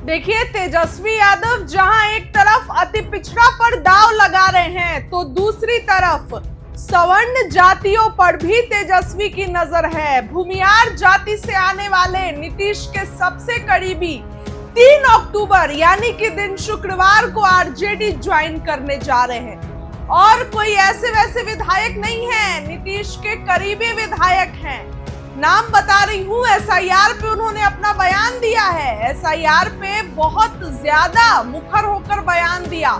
देखिए, तेजस्वी यादव जहां एक तरफ अति पिछड़ा पर दांव लगा रहे हैं, तो दूसरी तरफ सवर्ण जातियों पर भी तेजस्वी की नजर है। भूमियार जाति से आने वाले नीतीश के सबसे करीबी 3 अक्टूबर यानी कि दिन शुक्रवार को आरजेडी ज्वाइन करने जा रहे हैं। और कोई ऐसे वैसे विधायक नहीं है, नीतीश के करीबी विधायक हैं। नाम बता रही हूं, एसआईआर पे उन्होंने अपना बयान दिया है। एसआईआर पे बहुत ज्यादा मुखर होकर बयान दिया।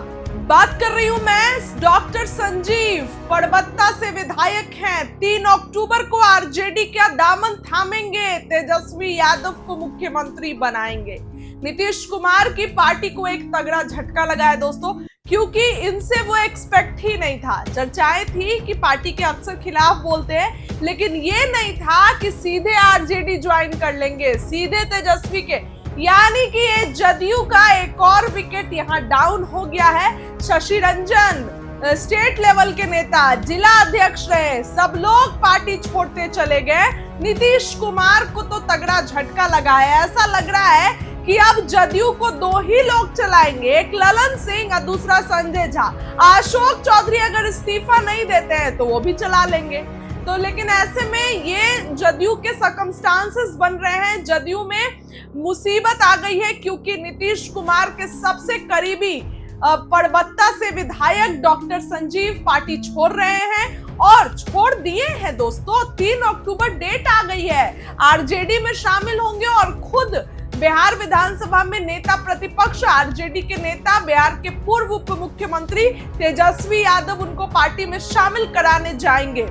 बात कर रही हूं मैं डॉक्टर संजीव, परबत्ता से विधायक हैं। 3 अक्टूबर को आरजेडी का दामन थामेंगे, तेजस्वी यादव को मुख्यमंत्री बनाएंगे। नीतीश कुमार की पार्टी को एक तगड़ा झटका लगा है दोस्तों, क्योंकि इनसे वो एक्सपेक्ट ही नहीं था। चर्चाएं थी कि पार्टी के अक्सर खिलाफ बोलते हैं, लेकिन ये नहीं था कि सीधे आरजेडी ज्वाइन कर लेंगे, सीधे तेजस्वी के। यानी कि ये जदयू का एक और विकेट यहाँ डाउन हो गया है। शशि रंजन स्टेट लेवल के नेता, जिला अध्यक्ष रहे, सब लोग पार्टी छोड़ते चले गए। नीतीश कुमार को तो तगड़ा झटका लगा है। ऐसा लग रहा है कि अब जदयू को 2 ही लोग चलाएंगे, एक ललन सिंह और दूसरा संजय झा। अशोक चौधरी अगर इस्तीफा नहीं देते हैं तो वो भी चला लेंगे। तो लेकिन ऐसे में ये जदयू के सर्कमस्टांसेस बन रहे हैं, जदयू में मुसीबत आ गई है, क्योंकि नीतीश कुमार के सबसे करीबी परबत्ता से विधायक डॉक्टर संजीव पार्टी छोड़ रहे हैं और छोड़ दिए हैं दोस्तों। 3 अक्टूबर डेट आ गई है, आरजेडी में शामिल होंगे और खुद बिहार विधानसभा में नेता प्रतिपक्ष आरजेडी के नेता, बिहार के पूर्व उप मुख्यमंत्री तेजस्वी यादव उनको पार्टी में शामिल कराने जाएंगे।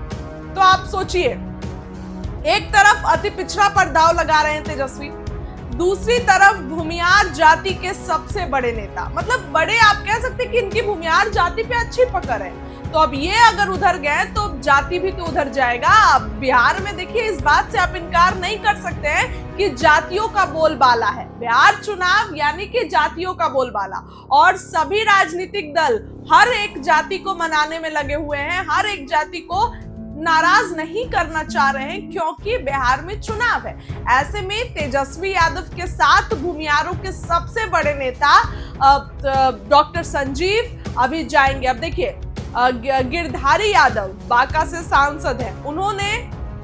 तो आप सोचिए, एक तरफ अति पिछड़ा पर दांव लगा रहे हैं तेजस्वी, दूसरी तरफ भूमियार जाति के सबसे बड़े नेता, मतलब बड़े आप कह सकते हैं कि इनकी भूमियार जाति पे अच्छी पकड़ है। तो अब ये अगर उधर गए तो जाति भी तो उधर जाएगा। अब बिहार में देखिए, इस बात से आप इनकार नहीं कर सकते हैं कि जातियों का बोलबाला है। बिहार चुनाव यानी कि जातियों का बोलबाला, और सभी राजनीतिक दल हर एक जाति को मनाने में लगे हुए हैं, हर एक जाति को नाराज नहीं करना चाह रहे हैं, क्योंकि बिहार में चुनाव है। ऐसे में तेजस्वी यादव के साथ भूमियारों के सबसे बड़े नेता डॉक्टर संजीव अभी जाएंगे। अब देखिए, गिरधारी यादव बांका से सांसद हैं, उन्होंने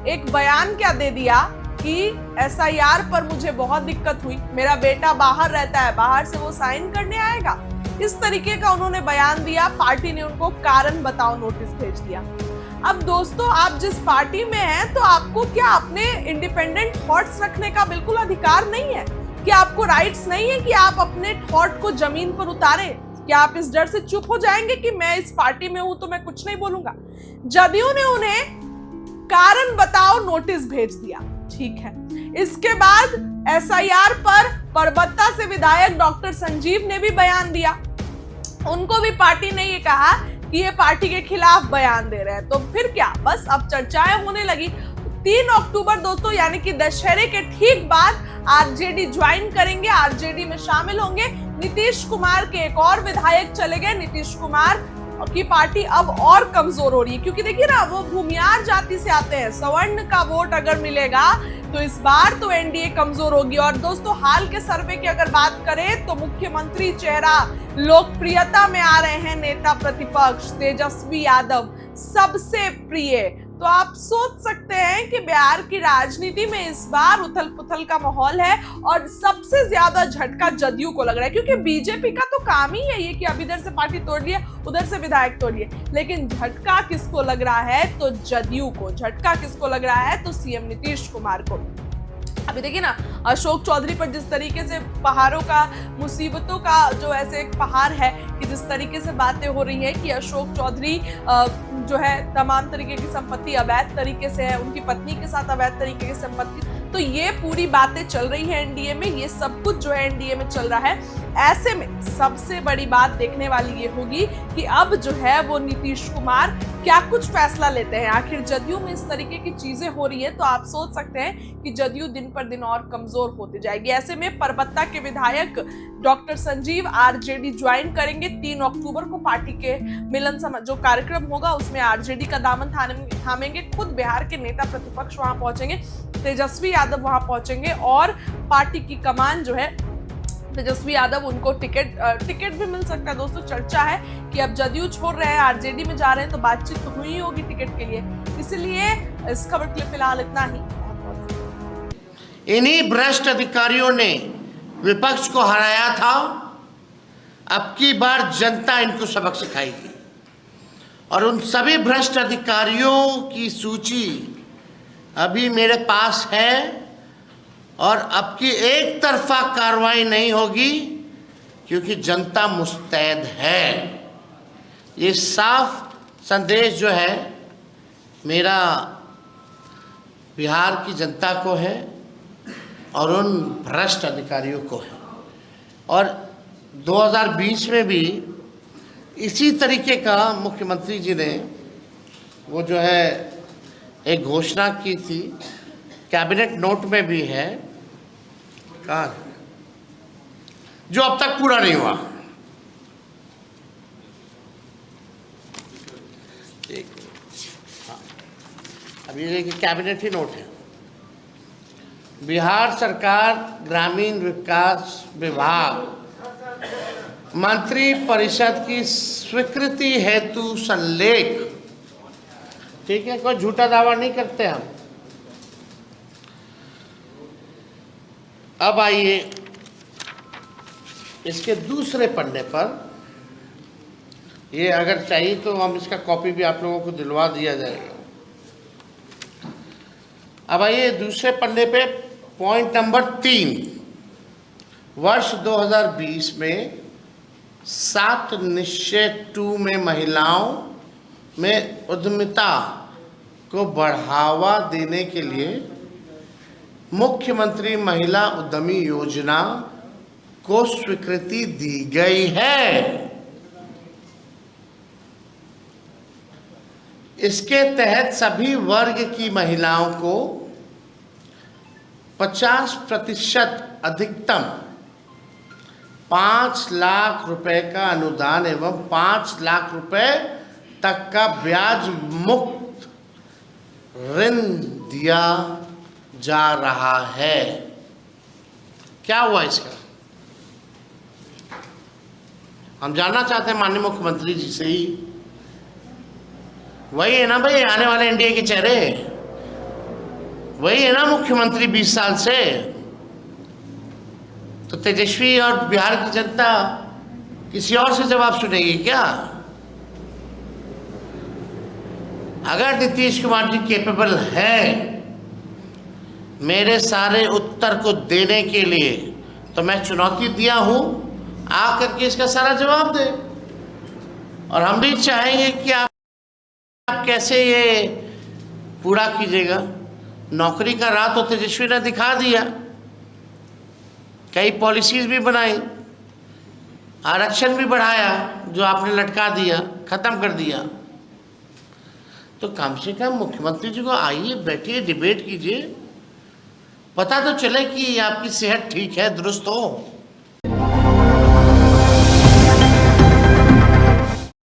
एक बयान क्या दे दिया कि एसआईआर पर मुझे बहुत दिक्कत हुई, मेरा बेटा बाहर रहता है, बाहर से वो साइन करने आएगा, इस तरीके का उन्होंने बयान दिया। पार्टी ने उनको कारण बताओ नोटिस भेज दिया। अब दोस्तों, आप जिस पार्टी में हैं, तो आपको क्या अपने इंडिपेंडेंट थॉट्स रखने का बिल्कुल अधिकार नहीं है? क्या आपको राइट्स नहीं है कि आप अपने थॉट को जमीन पर उतारें? क्या आप इस डर से चुप हो जाएंगे कि मैं इस पार्टी में हूं तो मैं कुछ नहीं बोलूंगा? जदयू ने उन्हें कारण बताओ नोटिस भेज दिया, ठीक है। इसके बाद एसआईआर पर परबत्ता से विधायक डॉक्टर संजीव ने भी बयान दिया। उनको भी पार्टी ने ये कहा कि ये पार्टी के खिलाफ बयान दे रहे हैं। तो फिर क्या, बस अब चर्चाएं होने लगी। 3 अक्टूबर दोस्तों यानी कि दशहरे के ठीक बाद आरजेडी ज्वाइन करेंगे, आरजेडी में शामिल होंगे। नीतीश कुमार के एक और विधायक चले गए, नीतीश कुमार की पार्टी अब और कमजोर हो रही है, क्योंकि देखिए ना, वो भूमियार जाति से आते हैं। सवर्ण का वोट अगर मिलेगा तो इस बार तो एनडीए कमजोर होगी। और दोस्तों, हाल के सर्वे की अगर बात करें तो मुख्यमंत्री चेहरा लोकप्रियता में आ रहे हैं नेता प्रतिपक्ष तेजस्वी यादव, सबसे प्रिय। तो आप सोच सकते हैं कि बिहार की राजनीति में इस बार उथल पुथल का माहौल है, और सबसे ज्यादा झटका जदयू को लग रहा है, क्योंकि बीजेपी का तो काम ही है ये कि अब इधर से पार्टी तोड़ लिए, उधर से विधायक तोड़ लिए। लेकिन झटका किसको लग रहा है? तो जदयू को। झटका किसको लग रहा है? तो सीएम नीतीश कुमार को। अभी देखिए ना, अशोक चौधरी पर जिस तरीके से पहाड़ों का, मुसीबतों का जो ऐसे एक पहाड़ है, कि जिस तरीके से बातें हो रही है कि अशोक चौधरी जो है तमाम तरीके की संपत्ति अवैध तरीके से है, उनकी पत्नी के साथ अवैध तरीके की संपत्ति, तो ये पूरी बातें चल रही है एनडीए में, ये सब कुछ जो है एनडीए में चल रहा है। ऐसे में सबसे बड़ी बात देखने वाली ये होगी कि अब जो है वो नीतीश कुमार क्या कुछ फैसला लेते हैं। आखिर जदयू में इस तरीके की चीजें हो रही है, तो आप सोच सकते हैं कि जदयू दिन पर दिन और कमजोर होती जाएगी। ऐसे में परबत्ता के विधायक डॉक्टर संजीव आरजेडी ज्वाइन करेंगे। 3 अक्टूबर को पार्टी के मिलन जो कार्यक्रम होगा उसमें आरजेडी का दामन थामेंगे। खुद बिहार के नेता प्रतिपक्ष वहां पहुंचेंगे, तेजस्वी यादव वहां पहुंचेंगे, और पार्टी की कमान जो है तेजस्वी यादव उनको टिकट भी मिल सकता है। दोस्तों चर्चा है कि अब जदयू छोड़ रहे हैं, आरजेडी में जा रहे हैं, तो बातचीत तो हुई होगी टिकट के लिए। इसलिए इस खबर के लिए फिलहाल इतना ही। इन्हीं भ्रष्ट अधिकारियों ने विपक्ष को हराया था। अब की बार जनता इनको सबक सिखाएगी और उन सभी भ्रष्ट अधिकारियों की सूची अभी मेरे पास है और अब की एक तरफा कार्रवाई नहीं होगी, क्योंकि जनता मुस्तैद है। ये साफ संदेश जो है मेरा बिहार की जनता को है और उन भ्रष्ट अधिकारियों को है। और 2020 में भी इसी तरीके का मुख्यमंत्री जी ने वो जो है एक घोषणा की थी, कैबिनेट नोट में भी है, कहाँ जो अब तक पूरा नहीं हुआ। अब ये कैबिनेट ही नोट है। बिहार सरकार ग्रामीण विकास विभाग मंत्री परिषद की स्वीकृति हेतु संलेख, ठीक है, कोई झूठा दावा नहीं करते हम। अब आइए इसके दूसरे पन्ने पर, ये अगर चाहिए तो हम इसका कॉपी भी आप लोगों को दिलवा दिया जाएगा। अब आइए दूसरे पन्ने पे पॉइंट नंबर 3, वर्ष 2020 में 7 निश्चय 2 में महिलाओं में उद्यमिता को बढ़ावा देने के लिए मुख्यमंत्री महिला उद्यमी योजना को स्वीकृति दी गई है। इसके तहत सभी वर्ग की महिलाओं को 50% अधिकतम 5 लाख रुपए का अनुदान एवं 5 लाख रुपए तक का ब्याज मुक्त ऋण दिया जा रहा है। क्या हुआ इसका? हम जानना चाहते हैं माननीय मुख्यमंत्री जी से ही। वही है ना भाई आने वाले एनडीए के चेहरे, वही है ना मुख्यमंत्री 20 साल से। तो तेजस्वी और बिहार की जनता किसी और से जवाब सुनेगी क्या? अगर नीतीश कुमार जी कैपेबल है मेरे सारे उत्तर को देने के लिए, तो मैं चुनौती दिया हूं, आकर के इसका सारा जवाब दे। और हम भी चाहेंगे कि आप कैसे ये पूरा कीजिएगा। नौकरी का राह तो तेजस्वी ने दिखा दिया, कई पॉलिसीज भी बनाई, आरक्षण भी बढ़ाया जो आपने लटका दिया, खत्म कर दिया। तो कम से कम मुख्यमंत्री जी को आइए, बैठिए, डिबेट कीजिए, पता तो चले कि आपकी सेहत ठीक है, दुरुस्त हो।